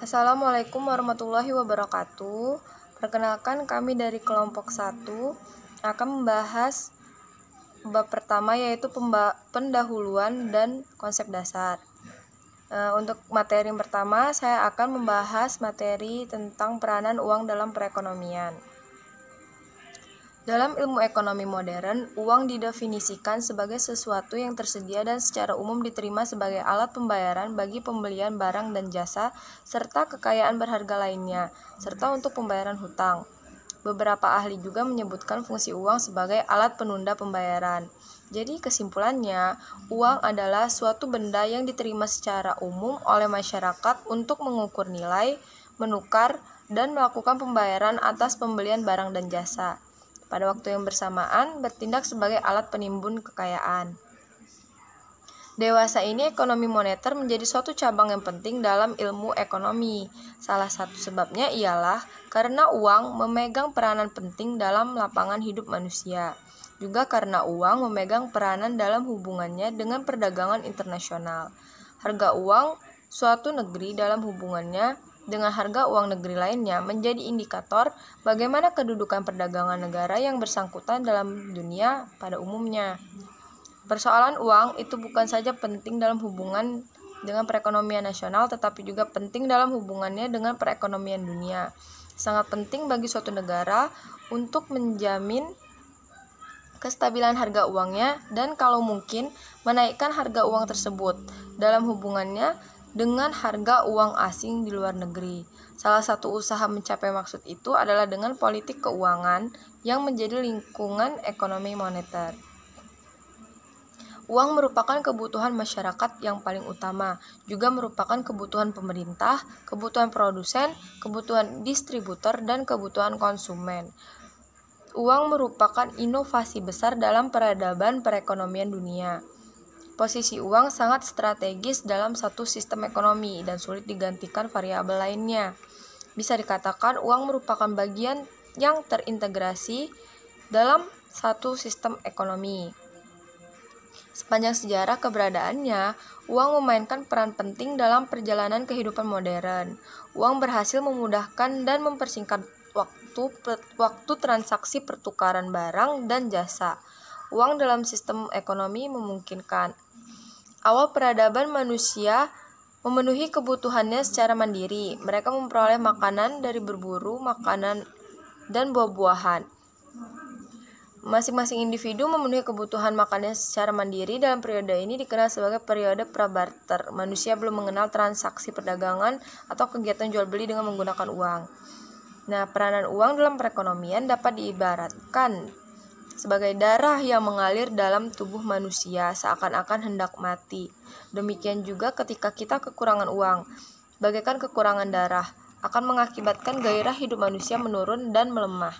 Assalamualaikum warahmatullahi wabarakatuh. Perkenalkan, kami dari kelompok 1 akan membahas bab pertama, yaitu pendahuluan dan konsep dasar. Untuk materi yang pertama, saya akan membahas materi tentang peranan uang dalam perekonomian. Dalam ilmu ekonomi modern, uang didefinisikan sebagai sesuatu yang tersedia dan secara umum diterima sebagai alat pembayaran bagi pembelian barang dan jasa, serta kekayaan berharga lainnya, serta untuk pembayaran hutang. Beberapa ahli juga menyebutkan fungsi uang sebagai alat penunda pembayaran. Jadi kesimpulannya, uang adalah suatu benda yang diterima secara umum oleh masyarakat untuk mengukur nilai, menukar, dan melakukan pembayaran atas pembelian barang dan jasa. Pada waktu yang bersamaan, bertindak sebagai alat penimbun kekayaan. Dewasa ini, ekonomi moneter menjadi suatu cabang yang penting dalam ilmu ekonomi. Salah satu sebabnya ialah karena uang memegang peranan penting dalam lapangan hidup manusia. Juga karena uang memegang peranan dalam hubungannya dengan perdagangan internasional. Harga uang suatu negeri dalam hubungannya dengan harga uang negeri lainnya menjadi indikator bagaimana kedudukan perdagangan negara yang bersangkutan dalam dunia pada umumnya. Persoalan uang itu bukan saja penting dalam hubungan dengan perekonomian nasional, tetapi juga penting dalam hubungannya dengan perekonomian dunia. Sangat penting bagi suatu negara untuk menjamin kestabilan harga uangnya dan kalau mungkin menaikkan harga uang tersebut dalam hubungannya dengan harga uang asing di luar negeri. Salah satu usaha mencapai maksud itu adalah dengan politik keuangan yang menjadi lingkungan ekonomi moneter. Uang merupakan kebutuhan masyarakat yang paling utama, juga merupakan kebutuhan pemerintah, kebutuhan produsen, kebutuhan distributor, dan kebutuhan konsumen. Uang merupakan inovasi besar dalam peradaban perekonomian dunia. Posisi uang sangat strategis dalam satu sistem ekonomi dan sulit digantikan variabel lainnya. Bisa dikatakan uang merupakan bagian yang terintegrasi dalam satu sistem ekonomi. Sepanjang sejarah keberadaannya, uang memainkan peran penting dalam perjalanan kehidupan modern. Uang berhasil memudahkan dan mempersingkat waktu transaksi pertukaran barang dan jasa. Uang dalam sistem ekonomi memungkinkan awal peradaban manusia memenuhi kebutuhannya secara mandiri. Mereka memperoleh makanan dari berburu, makanan, dan buah-buahan. Masing-masing individu memenuhi kebutuhan makanannya secara mandiri. Dalam periode ini dikenal sebagai periode prabarter. Manusia belum mengenal transaksi perdagangan atau kegiatan jual beli dengan menggunakan uang. Nah, peranan uang dalam perekonomian dapat diibaratkan sebagai darah yang mengalir dalam tubuh manusia seakan-akan hendak mati. Demikian juga ketika kita kekurangan uang, bagaikan kekurangan darah, akan mengakibatkan gairah hidup manusia menurun dan melemah.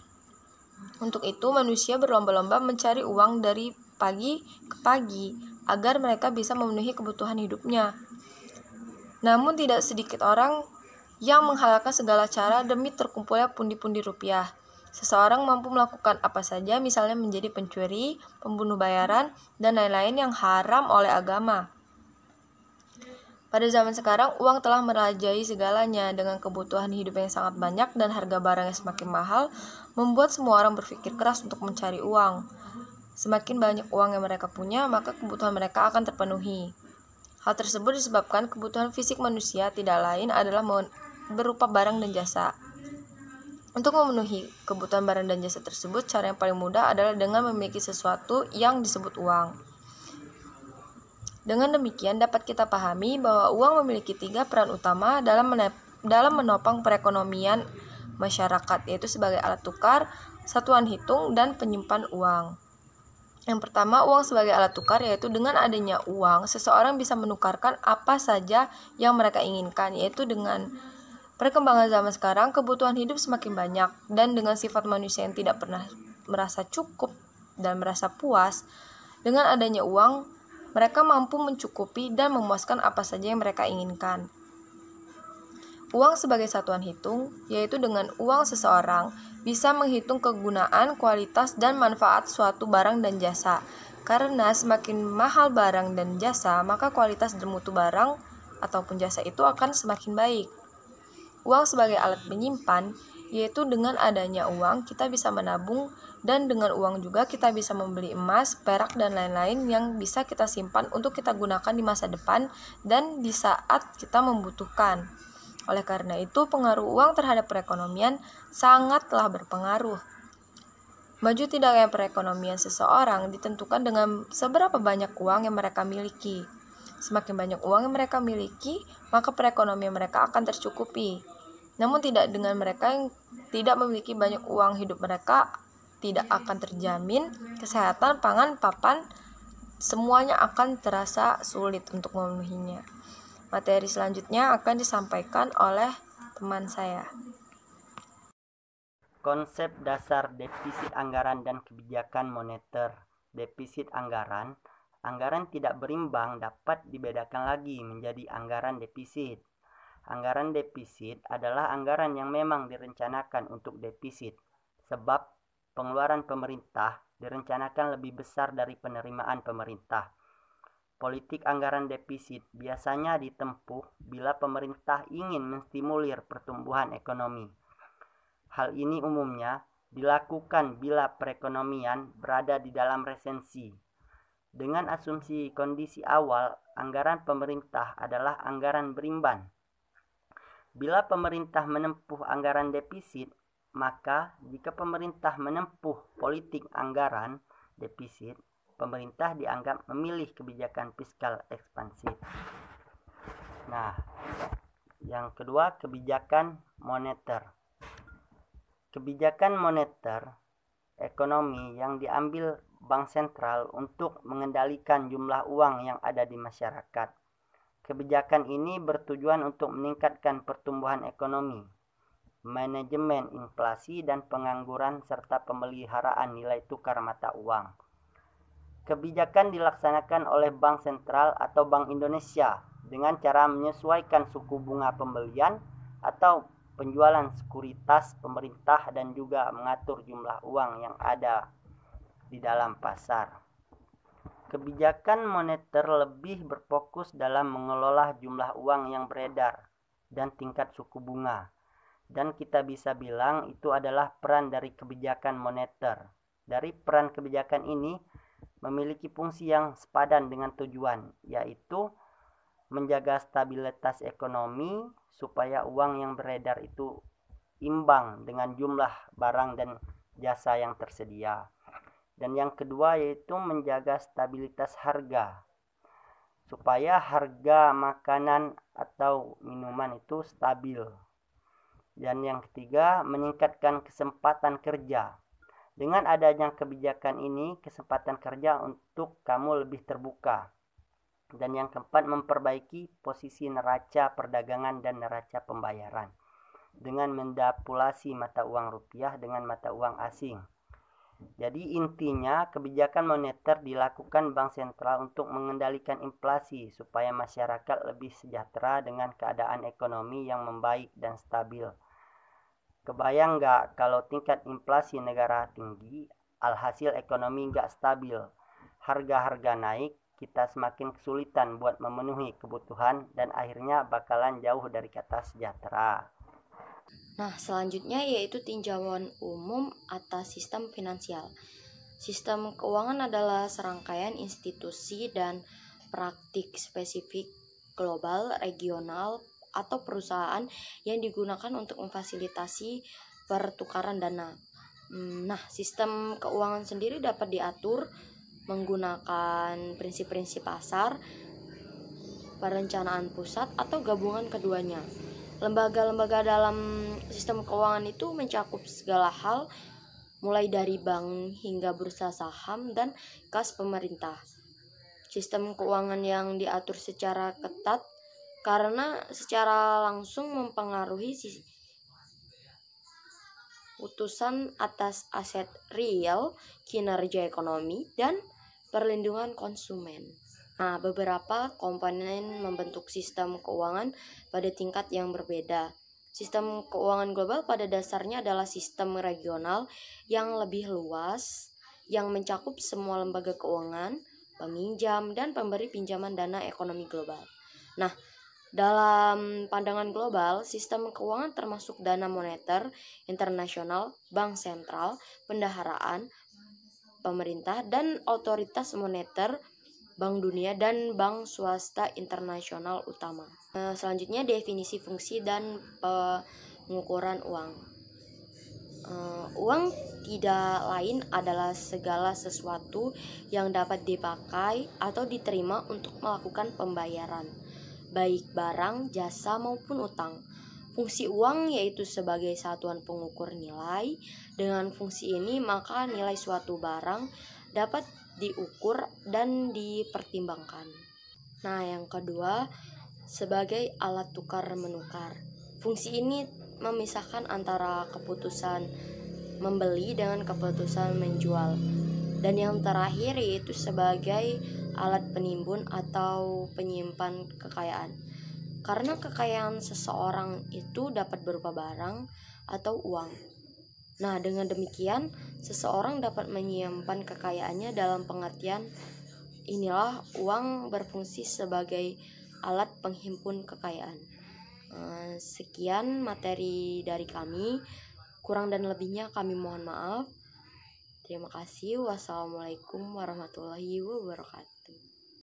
Untuk itu manusia berlomba-lomba mencari uang dari pagi ke pagi agar mereka bisa memenuhi kebutuhan hidupnya. Namun tidak sedikit orang yang menghalalkan segala cara demi terkumpulnya pundi-pundi rupiah. Seseorang mampu melakukan apa saja, misalnya menjadi pencuri, pembunuh bayaran, dan lain-lain yang haram oleh agama. Pada zaman sekarang, uang telah merajai segalanya. Dengan kebutuhan hidup yang sangat banyak dan harga barang yang semakin mahal, membuat semua orang berpikir keras untuk mencari uang. Semakin banyak uang yang mereka punya, maka kebutuhan mereka akan terpenuhi. Hal tersebut disebabkan kebutuhan fisik manusia tidak lain adalah berupa barang dan jasa. Untuk memenuhi kebutuhan barang dan jasa tersebut, cara yang paling mudah adalah dengan memiliki sesuatu yang disebut uang. Dengan demikian, dapat kita pahami bahwa uang memiliki 3 peran utama dalam menopang perekonomian masyarakat, yaitu sebagai alat tukar, satuan hitung, dan penyimpan uang. Yang pertama, uang sebagai alat tukar, yaitu dengan adanya uang, seseorang bisa menukarkan apa saja yang mereka inginkan, yaitu dengan perkembangan zaman sekarang, kebutuhan hidup semakin banyak, dan dengan sifat manusia yang tidak pernah merasa cukup dan merasa puas, dengan adanya uang, mereka mampu mencukupi dan memuaskan apa saja yang mereka inginkan. Uang sebagai satuan hitung, yaitu dengan uang seseorang bisa menghitung kegunaan, kualitas, dan manfaat suatu barang dan jasa. Karena semakin mahal barang dan jasa, maka kualitas dan mutu barang ataupun jasa itu akan semakin baik. uang sebagai alat menyimpan, yaitu dengan adanya uang kita bisa menabung, dan dengan uang juga kita bisa membeli emas, perak, dan lain-lain yang bisa kita simpan untuk kita gunakan di masa depan dan di saat kita membutuhkan. Oleh karena itu, pengaruh uang terhadap perekonomian sangatlah berpengaruh. Maju tidaknya perekonomian seseorang ditentukan dengan seberapa banyak uang yang mereka miliki. Semakin banyak uang yang mereka miliki, maka perekonomian mereka akan tercukupi. Namun tidak dengan mereka yang tidak memiliki banyak uang, hidup mereka tidak akan terjamin, kesehatan, pangan, papan, semuanya akan terasa sulit untuk memenuhinya. Materi selanjutnya akan disampaikan oleh teman saya. Konsep dasar defisit anggaran dan kebijakan moneter. Defisit anggaran tidak berimbang dapat dibedakan lagi menjadi anggaran defisit. Anggaran defisit adalah anggaran yang memang direncanakan untuk defisit, sebab pengeluaran pemerintah direncanakan lebih besar dari penerimaan pemerintah. Politik anggaran defisit biasanya ditempuh bila pemerintah ingin menstimulir pertumbuhan ekonomi. Hal ini umumnya dilakukan bila perekonomian berada di dalam resesi. Dengan asumsi kondisi awal, anggaran pemerintah adalah anggaran berimbang. Bila pemerintah menempuh anggaran defisit, maka jika pemerintah menempuh politik anggaran defisit, pemerintah dianggap memilih kebijakan fiskal ekspansif. Nah, yang kedua, kebijakan moneter. Kebijakan moneter ekonomi yang diambil bank sentral untuk mengendalikan jumlah uang yang ada di masyarakat. Kebijakan ini bertujuan untuk meningkatkan pertumbuhan ekonomi, manajemen inflasi dan pengangguran serta pemeliharaan nilai tukar mata uang. Kebijakan dilaksanakan oleh Bank Sentral atau Bank Indonesia dengan cara menyesuaikan suku bunga pembelian atau penjualan sekuritas pemerintah dan juga mengatur jumlah uang yang ada di dalam pasar. Kebijakan moneter lebih berfokus dalam mengelola jumlah uang yang beredar dan tingkat suku bunga. Dan kita bisa bilang itu adalah peran dari kebijakan moneter. Dari peran kebijakan ini memiliki fungsi yang sepadan dengan tujuan, yaitu menjaga stabilitas ekonomi supaya uang yang beredar itu imbang dengan jumlah barang dan jasa yang tersedia. Dan yang kedua yaitu menjaga stabilitas harga supaya harga makanan atau minuman itu stabil. Dan yang ketiga, meningkatkan kesempatan kerja. Dengan adanya kebijakan ini, kesempatan kerja untuk kamu lebih terbuka. Dan yang keempat, memperbaiki posisi neraca perdagangan dan neraca pembayaran dengan mendapulasi mata uang rupiah dengan mata uang asing. Jadi intinya kebijakan moneter dilakukan Bank Sentral untuk mengendalikan inflasi supaya masyarakat lebih sejahtera dengan keadaan ekonomi yang membaik dan stabil. Kebayang nggak kalau tingkat inflasi negara tinggi, alhasil ekonomi nggak stabil, harga-harga naik, kita semakin kesulitan buat memenuhi kebutuhan dan akhirnya bakalan jauh dari kata sejahtera. Nah, selanjutnya yaitu tinjauan umum atas sistem finansial. Sistem keuangan adalah serangkaian institusi dan praktik spesifik global, regional, atau perusahaan yang digunakan untuk memfasilitasi pertukaran dana. Nah, sistem keuangan sendiri dapat diatur menggunakan prinsip-prinsip pasar, perencanaan pusat, atau gabungan keduanya. Lembaga-lembaga dalam sistem keuangan itu mencakup segala hal, mulai dari bank hingga bursa saham dan kas pemerintah. Sistem keuangan yang diatur secara ketat karena secara langsung mempengaruhi putusan atas aset real, kinerja ekonomi, dan perlindungan konsumen. Nah, beberapa komponen membentuk sistem keuangan pada tingkat yang berbeda. Sistem keuangan global pada dasarnya adalah sistem regional yang lebih luas, yang mencakup semua lembaga keuangan, peminjam, dan pemberi pinjaman dana ekonomi global. Nah, Dalam pandangan global, sistem keuangan termasuk dana moneter internasional, bank sentral, bendaharaan, pemerintah, dan otoritas moneter, Bank Dunia, dan bank swasta internasional utama. Selanjutnya, definisi fungsi dan pengukuran uang. Uang tidak lain adalah segala sesuatu yang dapat dipakai atau diterima untuk melakukan pembayaran, baik barang, jasa, maupun utang. Fungsi uang yaitu sebagai satuan pengukur nilai. Dengan fungsi ini, maka nilai suatu barang dapat diukur dan dipertimbangkan. Nah, yang kedua, sebagai alat tukar menukar. Fungsi ini memisahkan antara keputusan membeli dengan keputusan menjual. Dan yang terakhir yaitu sebagai alat penimbun atau penyimpan kekayaan. Karena kekayaan seseorang itu dapat berupa barang atau uang. Nah, dengan demikian seseorang dapat menyimpan kekayaannya dalam pengertian inilah uang berfungsi sebagai alat penghimpun kekayaan. Sekian materi dari kami. Kurang dan lebihnya kami mohon maaf. Terima kasih. Wassalamualaikum warahmatullahi wabarakatuh.